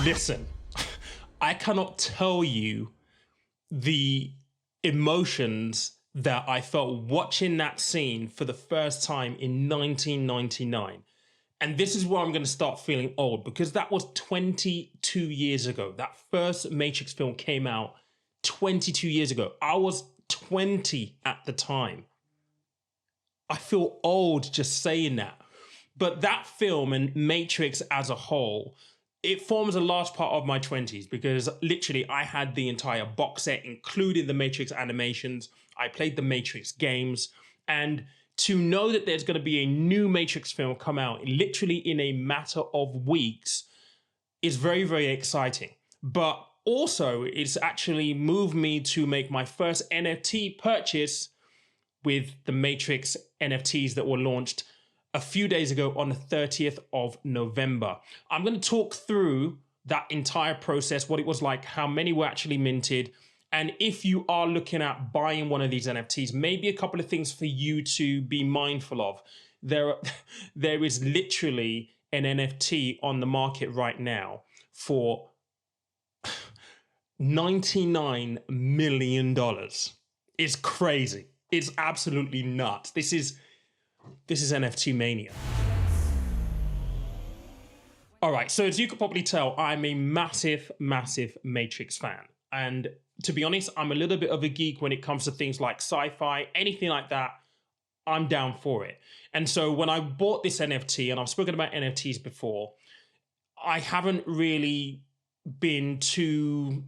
Listen, I cannot tell you the emotions that I felt watching that scene for the first time in 1999. And this is where I'm going to start feeling old, because that was 22 years ago. That first Matrix film came out 22 years ago. I was 20 at the time. I feel old just saying that. But that film and Matrix as a whole, it forms a large part of my 20s, because literally I had the entire box set, including the Matrix animations. I played the Matrix games. And to know that there's going to be a new Matrix film come out literally in a matter of weeks is very, very exciting. But also, it's actually moved me to make my first NFT purchase with the Matrix NFTs that were launched a few days ago on the 30th of November. I'm going to talk through that entire process, what it was like, how many were actually minted, and if you are looking at buying one of these NFTs, maybe a couple of things for you to be mindful of. There is literally an NFT on the market right now for $99 million. It's crazy. It's absolutely nuts. This is NFT mania. All right, so as you could probably tell, I'm a massive, massive Matrix fan. And to be honest, I'm a little bit of a geek when it comes to things like sci-fi, anything like that, I'm down for it. And so when I bought this NFT, and I've spoken about NFTs before, I haven't really been too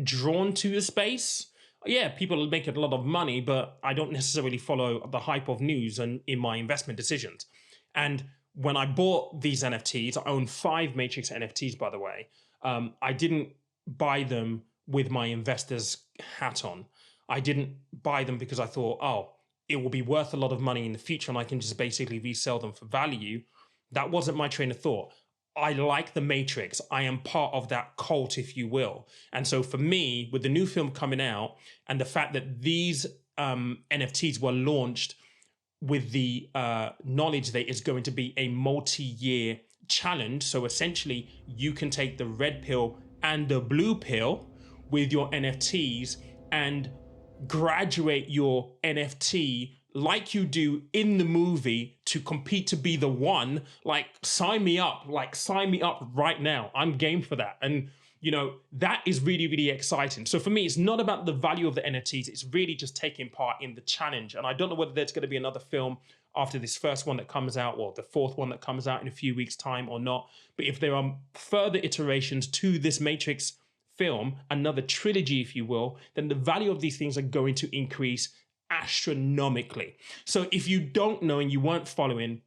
drawn to the space. Yeah, people are making a lot of money, but I don't necessarily follow the hype of news and in my investment decisions. And when I bought these NFTs, I own 5 Matrix NFTs, by the way. I didn't buy them with my investor's hat on. I didn't buy them because I thought, oh, it will be worth a lot of money in the future and I can just basically resell them for value. That wasn't my train of thought. I like the Matrix. I am part of that cult, if you will. And so for me, with the new film coming out and the fact that these NFTs were launched with the knowledge that it's going to be a multi-year challenge. So essentially, you can take the red pill and the blue pill with your NFTs and graduate your NFT like you do in the movie to compete to be the one. Like, sign me up right now. I'm game for that. And you know, that is really, really exciting. So for me, it's not about the value of the NFTs. It's really just taking part in the challenge. And I don't know whether there's going to be another film after this first one that comes out, or the 4th one that comes out in a few weeks' time or not. But if there are further iterations to this Matrix film, another trilogy, if you will, then the value of these things are going to increase astronomically. So if you don't know and you weren't following,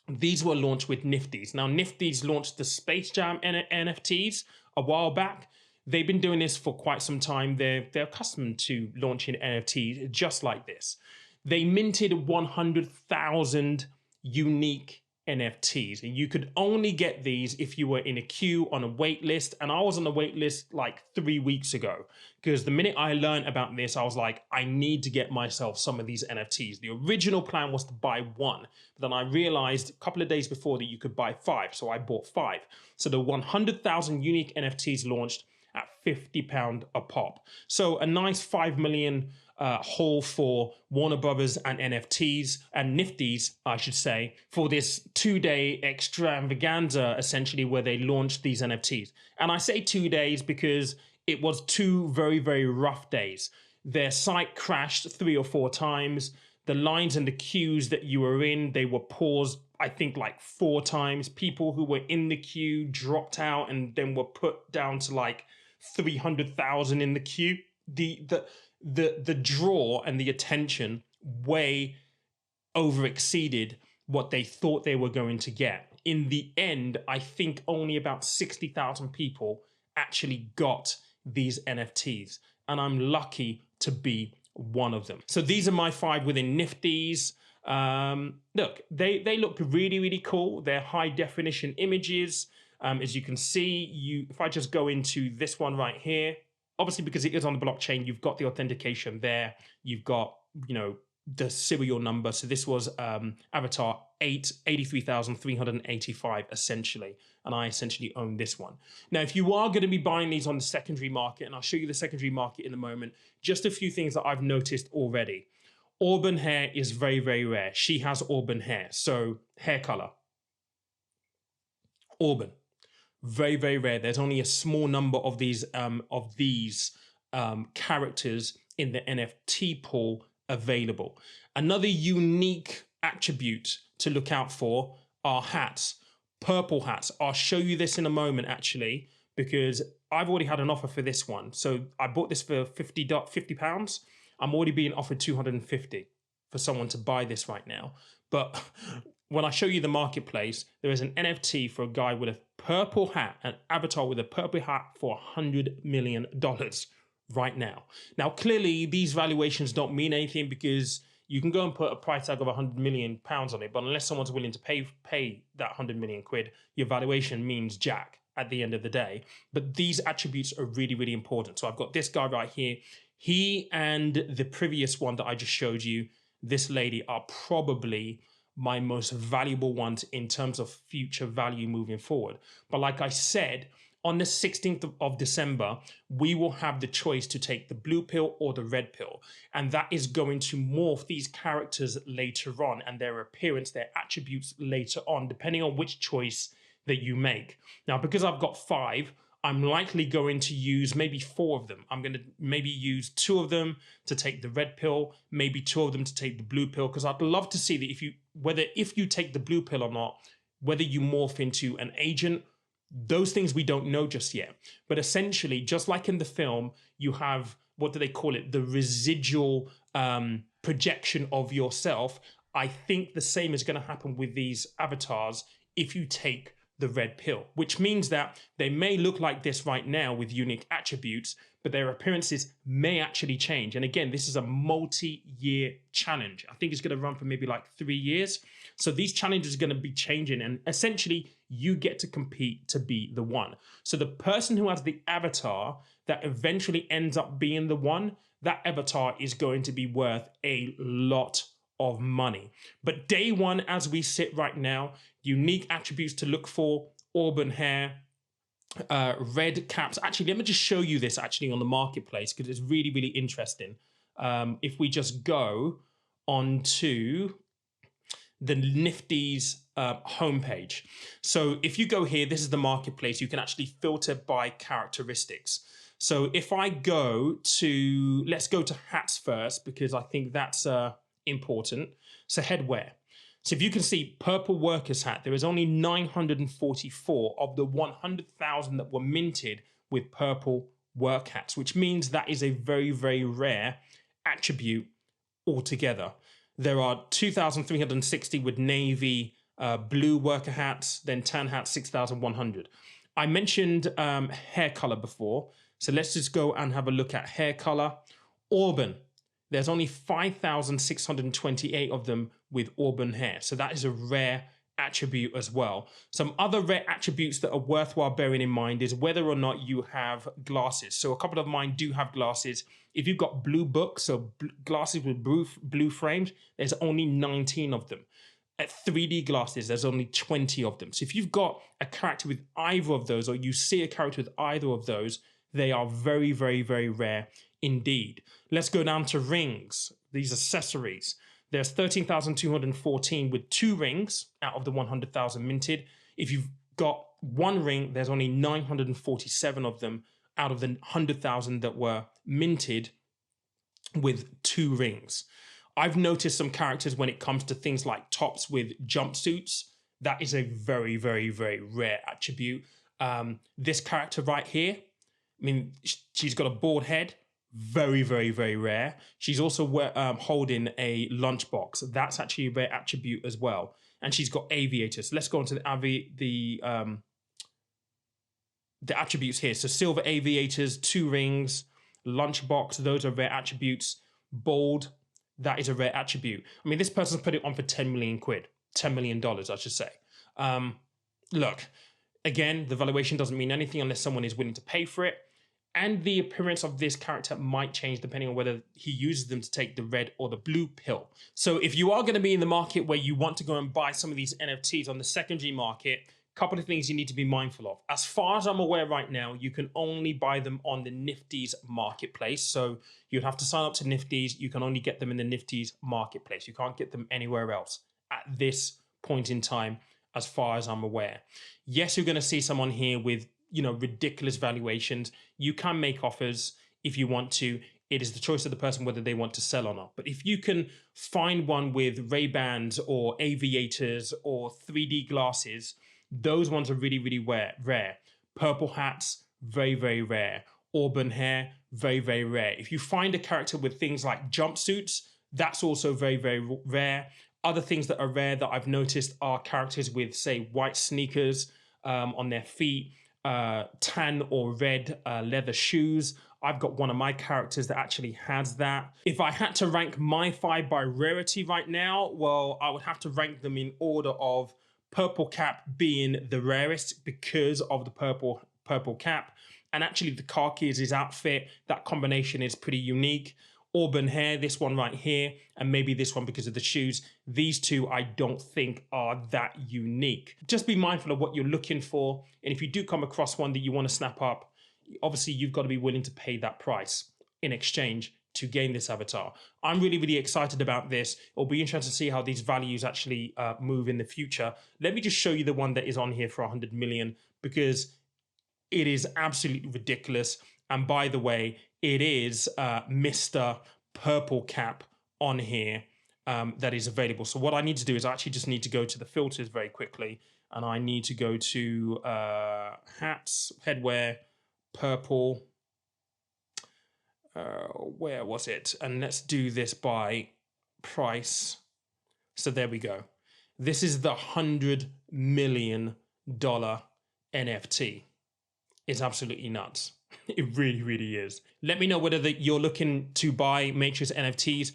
these were launched with Nifty's. Now, Nifty's launched the Space Jam NFTs a while back. They've been doing this for quite some time. They're accustomed to launching NFTs just like this. They minted 100,000 unique NFTs, and you could only get these if you were in a queue on a wait list. And I was on the wait list like 3 weeks ago, because the minute I learned about this, I was like, I need to get myself some of these NFTs. The original plan was to buy 1, but then I realized a couple of days before that you could buy 5, so I bought 5. So the 100,000 unique NFTs launched at £50 a pop. So a nice 5 million haul for Warner Brothers and NFTs and Nifty's, I should say, for this 2-day extravaganza, essentially, where they launched these NFTs. And I say 2 days because it was 2 very, very rough days. Their site crashed 3 or 4 times. The lines and the queues that you were in, they were paused, I think, like 4 times. People who were in the queue dropped out and then were put down to like 300,000 in the queue. The draw and the attention way over exceeded what they thought they were going to get. In the end, I think only about 60,000 people actually got these NFTs, and I'm lucky to be one of them. So these are my 5 within Nifty's. Look, they look really, really cool. They're high definition images. As you can see, if I just go into this one right here, obviously because it is on the blockchain, you've got the authentication there. You've got, you know, the serial number. So this was Avatar 83,385 essentially. And I essentially own this one. Now, if you are going to be buying these on the secondary market, and I'll show you the secondary market in a moment, just a few things that I've noticed already. Auburn hair is very, very rare. She has auburn hair. So hair color, auburn, very, very rare. There's only a small number of these characters in the NFT pool available. Another unique attribute to look out for are hats, purple hats. I'll show you this in a moment, actually, because I've already had an offer for this one. So I bought this for £50. I'm already being offered 250 for someone to buy this right now. But when I show you the marketplace, there is an NFT for a guy with a purple hat, an avatar with a purple hat for $100 million right now. Now, clearly, these valuations don't mean anything because you can go and put a price tag of £100 million on it, but unless someone's willing to pay that 100 million quid, your valuation means jack at the end of the day. But these attributes are really, really important. So I've got this guy right here. He and the previous one that I just showed you, this lady, are probably my most valuable ones in terms of future value moving forward. But like I said, on the 16th of December, we will have the choice to take the blue pill or the red pill. And that is going to morph these characters later on and their appearance, their attributes later on, depending on which choice that you make. Now, because I've got 5, I'm likely going to use maybe 4 of them. I'm going to maybe use 2 of them to take the red pill, maybe 2 of them to take the blue pill, because I'd love to see that if you take the blue pill or not, whether you morph into an agent. Those things we don't know just yet. But essentially, just like in the film, you have, what do they call it? The residual projection of yourself. I think the same is going to happen with these avatars if you take the red pill, which means that they may look like this right now with unique attributes, but their appearances may actually change. And again, this is a multi-year challenge. I think it's going to run for maybe like 3 years. So these challenges are going to be changing, and essentially you get to compete to be the one. So the person who has the avatar that eventually ends up being the one, that avatar is going to be worth a lot of money. But day one, as we sit right now, unique attributes to look for: auburn hair, red caps. Actually, let me just show you this actually on the marketplace because it's really, really interesting. If we just go onto the Nifty's homepage. So if you go here, this is the marketplace. You can actually filter by characteristics. So if I go to, let's go to hats first because I think that's important. So headwear. So if you can see purple workers hat, there is only 944 of the 100,000 that were minted with purple work hats, which means that is a very, very rare attribute altogether. There are 2,360 with navy blue worker hats, then tan hats, 6,100. I mentioned hair color before. So let's just go and have a look at hair color. Auburn. There's only 5,628 of them with auburn hair. So that is a rare attribute as well. Some other rare attributes that are worthwhile bearing in mind is whether or not you have glasses. So a couple of mine do have glasses. If you've got blue books, so glasses with blue frames, there's only 19 of them. At 3D glasses, there's only 20 of them. So if you've got a character with either of those, or you see a character with either of those, they are very, very, very rare indeed. Let's go down to rings, these accessories. There's 13,214 with 2 rings out of the 100,000 minted. If you've got 1 ring, there's only 947 of them out of the 100,000 that were minted with 2 rings. I've noticed some characters when it comes to things like tops with jumpsuits. That is a very, very, very rare attribute. This character right here, I mean, she's got a bald head. Very, very, very rare. She's also holding a lunchbox. That's actually a rare attribute as well. And she's got aviators. Let's go on to the attributes here. So silver aviators, 2 rings, lunchbox. Those are rare attributes. Bald. That is a rare attribute. I mean, this person's put it on for 10 million quid. $10 million, I should say. Look, again, the valuation doesn't mean anything unless someone is willing to pay for it. And the appearance of this character might change depending on whether he uses them to take the red or the blue pill. So if you are going to be in the market where you want to go and buy some of these NFTs on the secondary market, a couple of things you need to be mindful of. As far as I'm aware right now, you can only buy them on the Nifty's marketplace. So you'd have to sign up to Nifty's. You can only get them in the Nifty's marketplace. You can't get them anywhere else at this point in time, as far as I'm aware. Yes, you're going to see someone here with, ridiculous valuations. You can make offers if you want to. It is the choice of the person whether they want to sell or not. But if you can find one with Ray-Bans or aviators or 3D glasses, those ones are really, really rare. Purple hats, very, very rare. Auburn hair, very, very rare. If you find a character with things like jumpsuits, that's also very, very rare. Other things that are rare that I've noticed are characters with, say, white sneakers on their feet, tan or red leather shoes. I've got one of my characters that actually has that. If I had to rank my 5 by rarity right now, well, I would have to rank them in order of purple cap being the rarest because of the purple cap. And actually the khaki is his outfit. That combination is pretty unique. Auburn hair, this one right here, and maybe this one because of the shoes. These two I don't think are that unique. Just be mindful of what you're looking for. And if you do come across one that you want to snap up, obviously you've got to be willing to pay that price in exchange to gain this avatar. I'm really, really excited about this. It'll be interesting to see how these values actually move in the future. Let me just show you the one that is on here for 100 million because it is absolutely ridiculous. And by the way, it is Mr. Purple Cap on here that is available. So what I need to do is I actually just need to go to the filters very quickly. And I need to go to hats, headwear, purple. Where was it? And let's do this by price. So there we go. This is the $100 million NFT. It's absolutely nuts. It really, really is. Let me know whether you're looking to buy Matrix NFTs.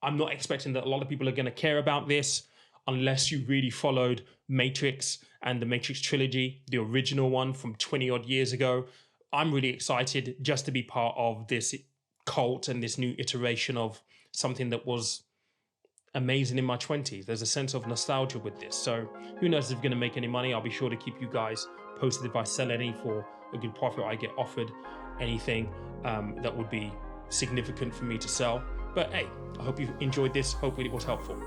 I'm not expecting that a lot of people are going to care about this unless you really followed Matrix and the Matrix trilogy, the original one from 20 odd years ago. I'm really excited just to be part of this cult and this new iteration of something that was amazing in my 20s. There's a sense of nostalgia with this. So who knows if I'm going to make any money. I'll be sure to keep you guys posted if I sell any for a good profit. I get offered anything that would be significant for me to sell. But hey, I hope you enjoyed this. Hopefully it was helpful.